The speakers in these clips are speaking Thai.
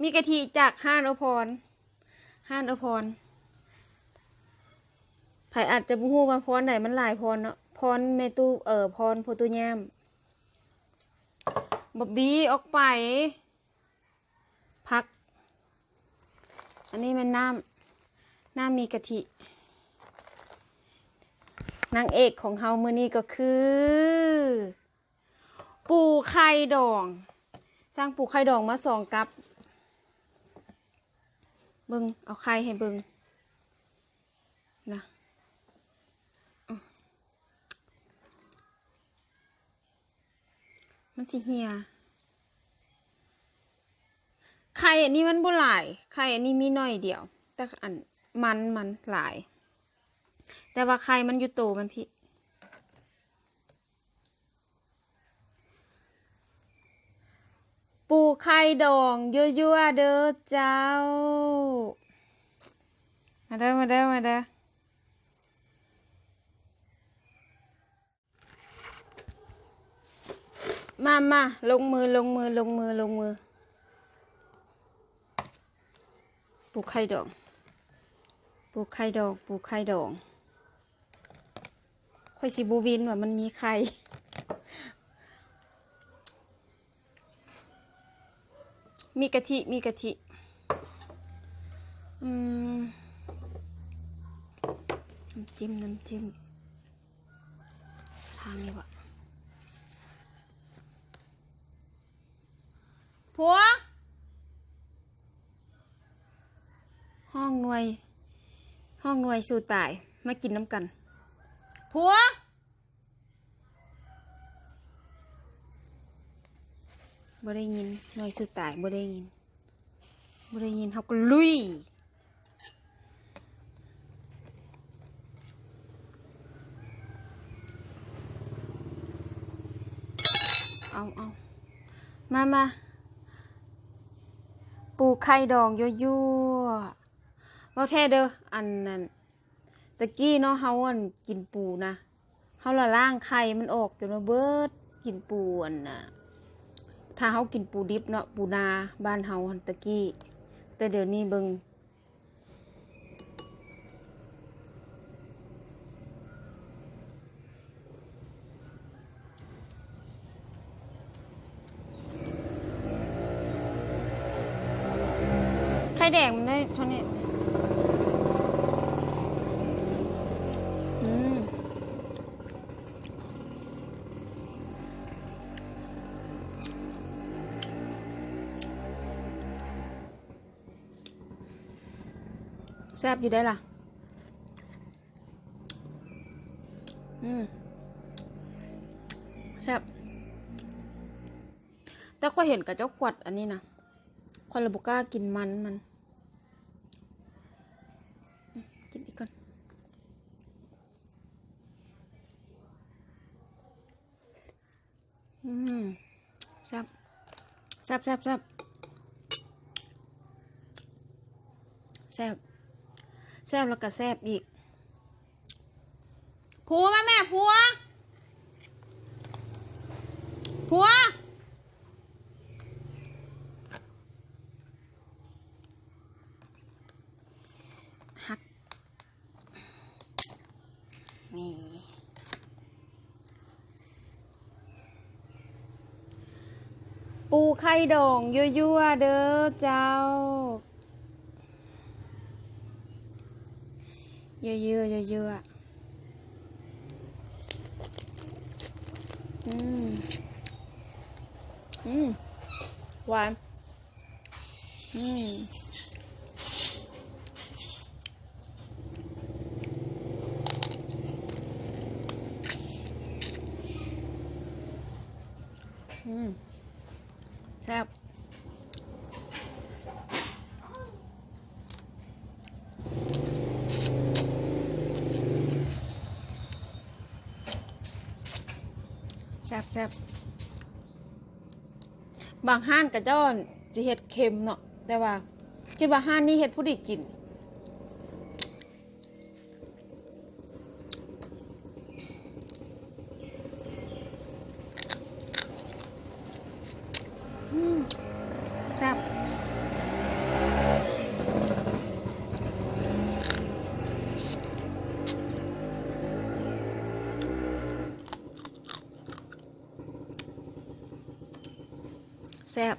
มีกะทิจากห้านอภรไผอาจจะบ่ฮู้ว่าพรไหนมันหลายพรเนาะพรแม่ตู้พรโพตุยามบอบบี้ออกไปพักอันนี้มันน้ำมีกะทินางเอกของเฮามื้อนี้ก็คือปูไข่ดองสร้างปูไข่ดองมา2 กับเบิ่งเอาไข่ให้เบิ่งนะมันสิเหี่ยไข่อันนี้มันบ่หลายไข่อันนี้มีน้อยเดียวแต่อันมันหลายแต่ว่าไข่มันอยู่โตมันพี่ปูไข่ดองยั่วๆเด้อเจ้ามาเด้อมาลงมือปูไข่ดองค่อยสิบูวินว่ามันมีไข่มีกะทิน้ำจิ้มทางนี้วะผัวห้องหน่วยสู่ตายมากินน้ำกันผัวบ่ได้ยินหน่วยสู่ตายบ่ได้ยินเขาก็ลุยเอามาปูไข่ดองยั่วว่าแท้เด้ออันนั้นตะกี้เนาะเฮากินปูนะเฮาละล้างไข่มันออกจนว่าเบิดกินปูอันน่ะถ้าเฮากินปูดิบเนาะปูนาบ้านเฮาตะกี้แต่เดี๋ยวนี้เบิ่งไข่แดงมันได้เท่านี้แซ่บอยู่ได้ล่ะแซ่บแต่ข้อยเห็นกับเจ้าขวดอันนี้นะข้อยระบุกล้ากินมันกินอีกก่อนแซ่บแล้วก็แซ่บอีกผัวแม่ผัวหักนี่ปูไข่ดองยั่วเด้อเจ้าเยอะหวานแซ่บบางห้านกับเจ้าจะเห็ดเค็มเนาะแต่ว่าคิดว่าห้านนี้เห็ดผู้ดีกินแซ่บ ซ่บ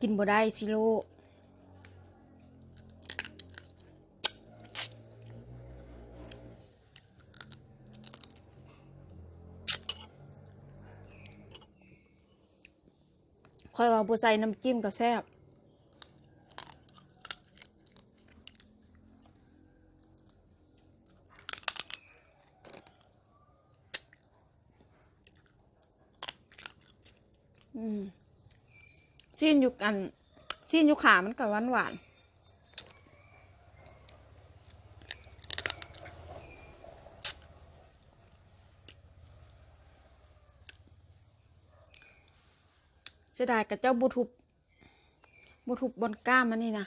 กินบ่ได้สิโลค่อยว่าบ่ใส่น้ำจิ้มก็แซ่บซีนอยู่กันซีนอยู่ขามันก็หวานหวานเสียดายกับเจ้าบูทุบบนก้ามมันนี่นะ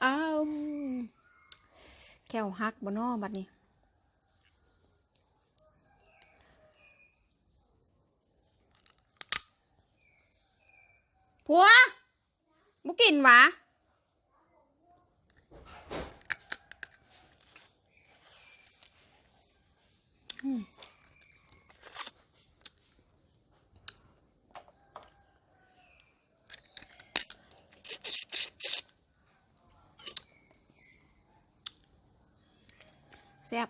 อ้าวแควหักบนนอบัดนี้ผัวบุกินหวะแซ่บ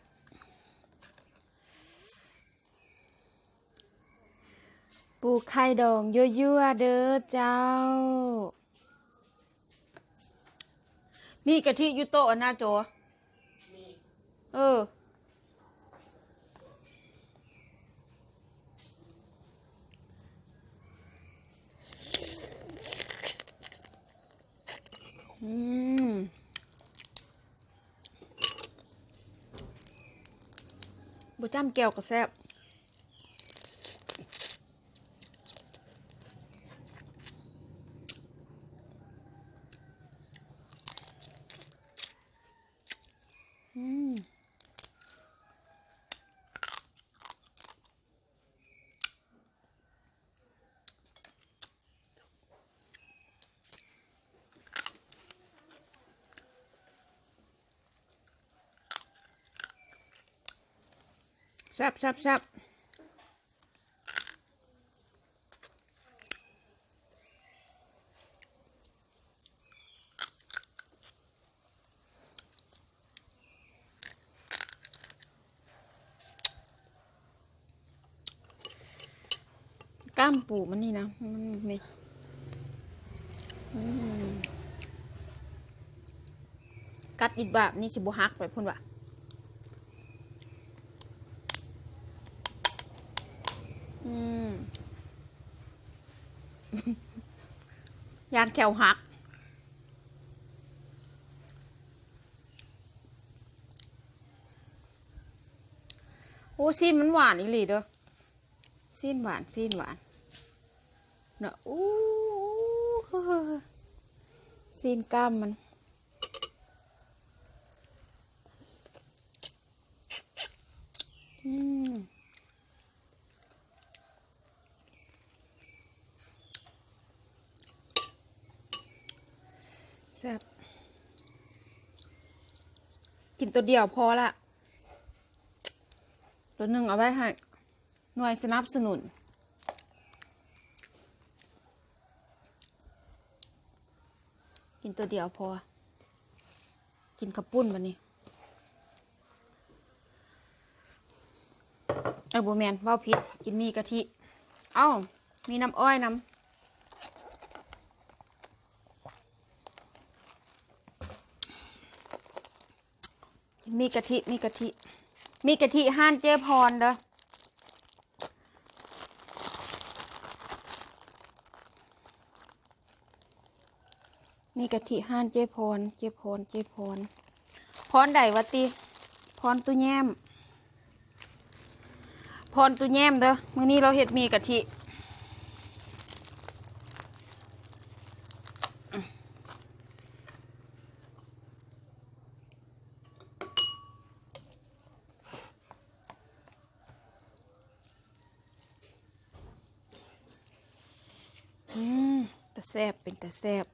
ปูไข่ดองยั่วๆเด้อเจ้ามีกะทิอยู่โต๊ะนะโจบุจ้ำแก้วก็แซ่บแซ่บก้ามปูมันนี่นะมันไม่กัดอีกแบบนี่สิบุฮักไปพุ่นวะยานแขวหักโอ้ซีนมันหวานอีหลีเด้อซีนหวานเนาะอู้ซีนกล้ามมันแซ่บกินตัวเดียวพอละตัวหนึ่งเอาไว้ให้หน่วยสนับสนุนกินตัวเดียวพอกินข้าวปุ้นวันนี้บัวแมนว่าวพิษกินมีกะทิเอ้ามีน้ำอ้อยน้ำมีกะทิห้านเจ๊พรเด้อมีกะทิห้านเจ๊พรพรใดวะตีพรตุแย้มเด้อมื้อนี้เราเฮ็ดมีกะทิตะแซ่บเป็นตะแซ่บ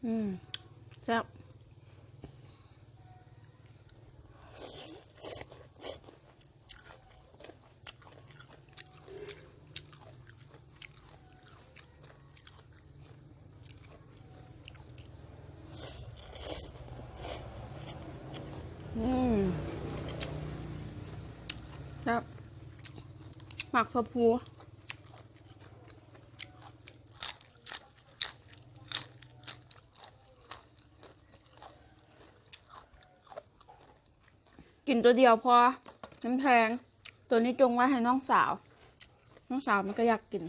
แซ่บครับหมักถั่วพูกินตัวเดียวพอน้ำแพงตัวนี้จงไว้ให้น้องสาวมันก็อยากกิน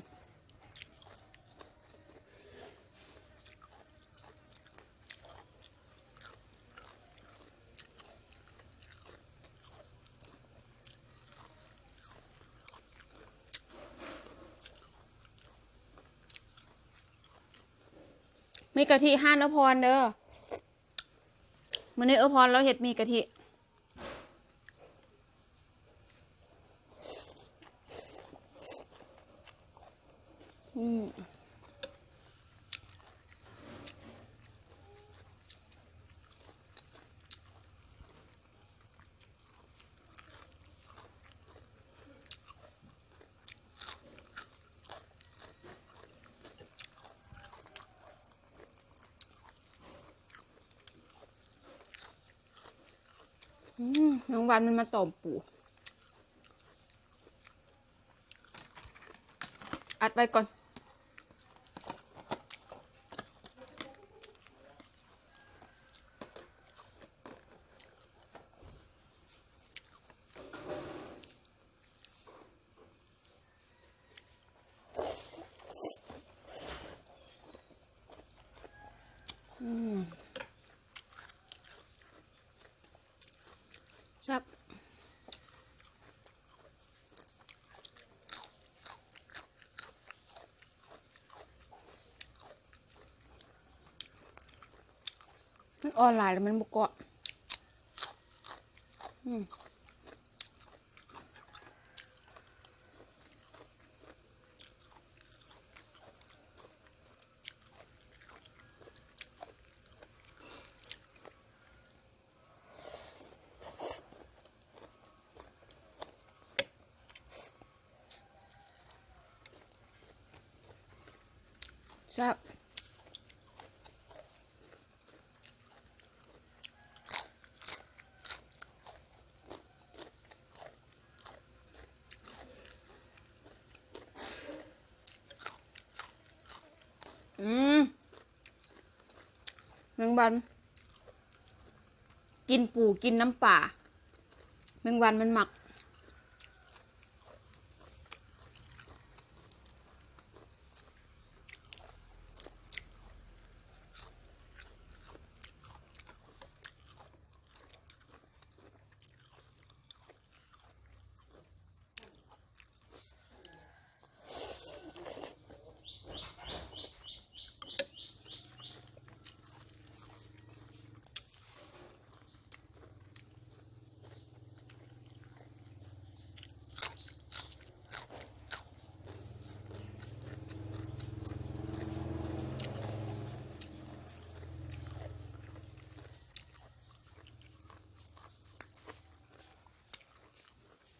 มีกะทิห้านอภรเด้อมื้อนี้อภรเราเฮ็ดมีกะทิน้องวันมันมาตอมปูอัดไว้ก่อนครับมันออนไลน์แล้วมันบุกเกาะครับแมงวันกินปูกินน้ำป่าแมงวันมันหมัก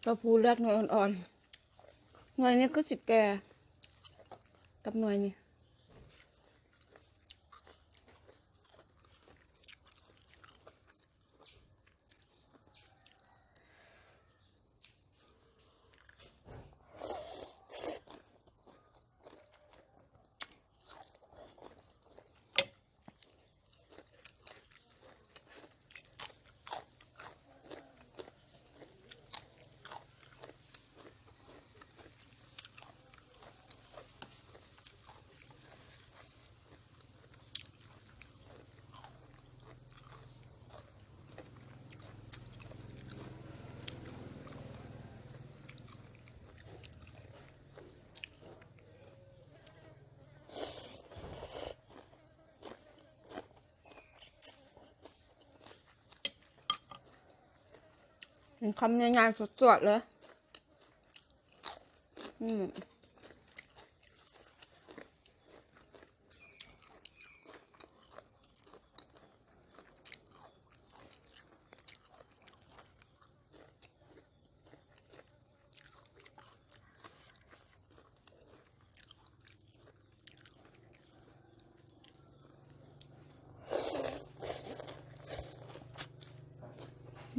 ตัวผู้เลือกหน่วยอ่อนๆหน่วยนี้ก็สิแก่กับหน่วยนี้เป็นคำใหญ่ๆสดๆเลย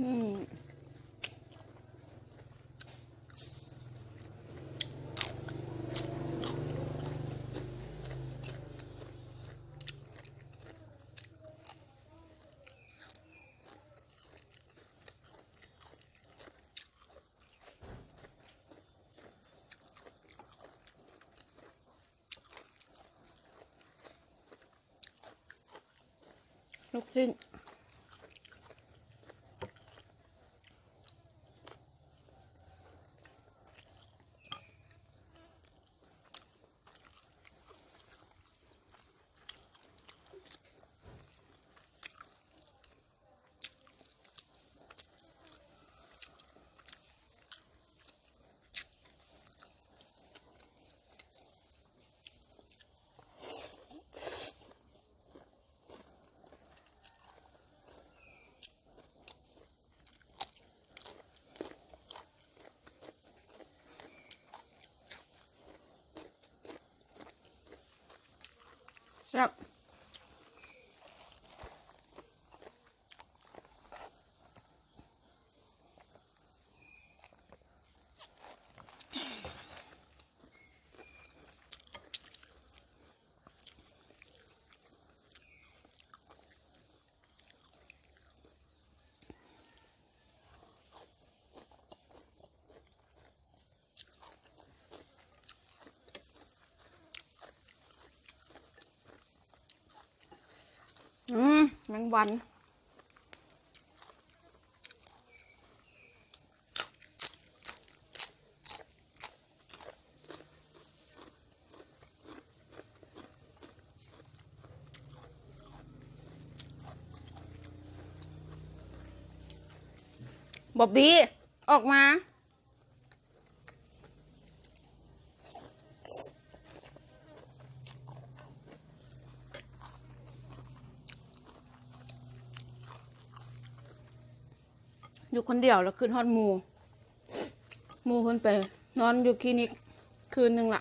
อืมลูกชิ้นครับแมงวันบ๊อบบี้ออกมาอยู่คนเดียวแล้วขึ้นฮอดหมูขึ้นไปนอนอยู่คลินิกคืนหนึ่งละ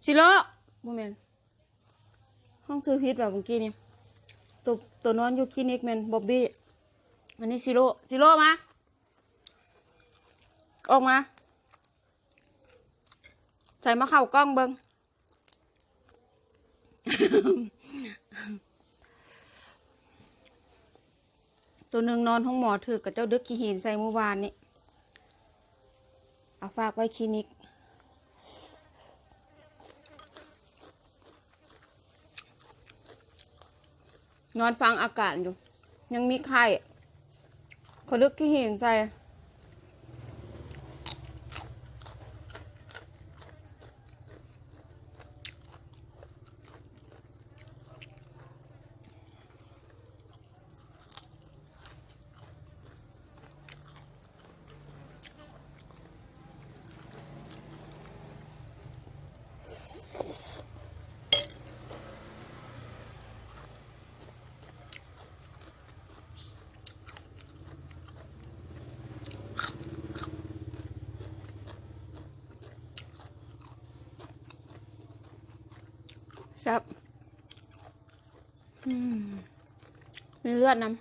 ชิโร่โมเมนห้องซื้อพิษแบบเมื่อกี้นี่ตัวนอนอยู่คลินิกแมนบ๊อบบี้อันนี้ชิโร่มาออกมาใส่มาเข่ากล้องเบิ้ง ตัวหนึ่งนอนห้องหมอถือกับเจ้าดึกขี้หินใส่เมื่อวานนี้เอาฝากไว้คลินิกนอนฟังอากาศอยู่ยังมีไข้เขาดึกขี้หินใส่ครับมีเลือดน้ำ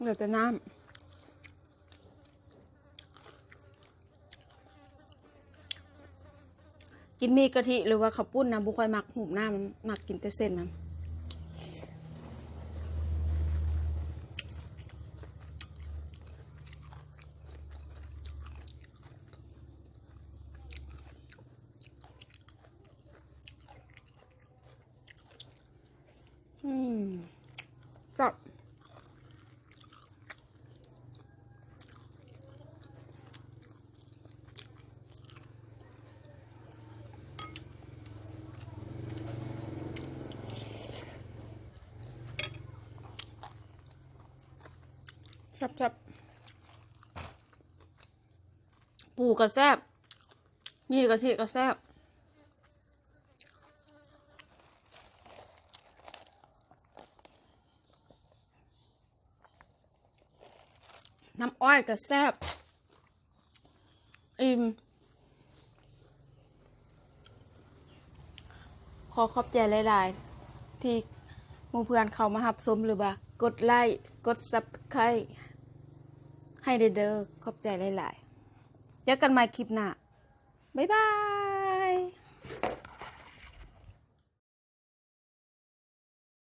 เหลือแต่น้ำกินมีกะทิหรือว่าข้าวปุ้นนะบุค่อยมักหูบหน้ามันมักกินแต่เส้นมันก็แซ่บปูกระแซ่บ มีกะทิก็แซ่บน้ำอ้อยก็แซ่บอิ่มขอขอบใจหลายๆที่หมู่เพื่อนเขามาหับชมหรือว่ากดไลค์กดซับสไครต์ให้เด้อขอบใจหลายๆเจอกันใหม่คลิปหน้าบ๊ายบาย